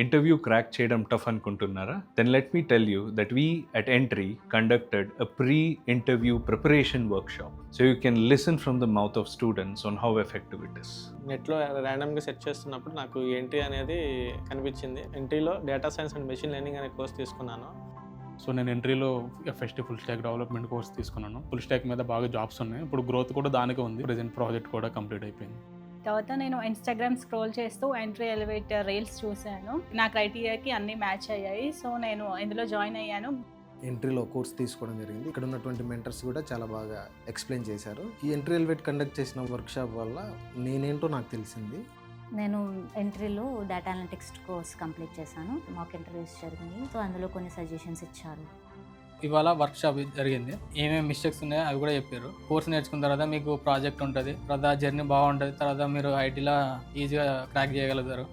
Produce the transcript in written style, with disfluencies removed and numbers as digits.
Interview crack చేయడం tough అనుకుంటున్నారా? Then let me tell you that we at Entri conducted a pre-interview preparation workshop. So you can listen from the mouth of students on how effective it is. నెట్లో ర్యాండమ్గా search చేస్తున్నప్పుడు నాకు entry అనేది కనిపించింది. ఎంట్రీలో data science and machine learning అనే course తీసుకున్నాను. So నేను ఎంట్రీలో FST full stack development course తీసుకున్నాను. ఫుల్ స్టాక్ మీద బాగా జాబ్స్ ఉన్నాయి. ఇప్పుడు గ్రోత్ కూడా దానికే ఉంది. ప్రెజెంట్ ప్రాజెక్ట్ కూడా కంప్లీట్ అయిపోయింది. తర్వాత నేను ఇన్స్టాగ్రామ్ స్క్రోల్ చేస్తూ ఎంట్రీ ఎలివేటర్ రీల్స్ చూశాను. నా క్రైటీరియాకి అన్నీ మ్యాచ్ అయ్యాయి. సో నేను ఇందులో జాయిన్ అయ్యాను. ఎంట్రీలో కోర్స్ తీసుకోవడం జరిగింది. ఇక్కడ ఉన్నటువంటి మెంటర్స్ కూడా చాలా బాగా ఎక్స్ప్లెయిన్ చేశారు. ఈ ఎంట్రీ ఎలివేట్ కండక్ట్ చేసిన వర్క్షాప్ వల్ల నేనేంటో నాకు తెలిసింది. నేను ఎంట్రీలో డేటా అనలిటిక్స్ కోర్స్ కంప్లీట్ చేశాను. మాక్ ఇంటర్వ్యూస్ జరిగింది. సో అందులో కొన్ని సజెషన్స్ ఇచ్చారు. ఇవాళ వర్క్షాప్ జరిగింది. ఏమేమి మిస్టేక్స్ ఉన్నాయో అవి కూడా చెప్పారు. కోర్స్ నేర్చుకున్న తర్వాత మీకు ప్రాజెక్ట్ ఉంటుంది, తర్వాత జర్నీ బాగుంటుంది, తర్వాత మీరు ఐటీలో ఈజీగా క్రాక్ చేయగలుగుతారు.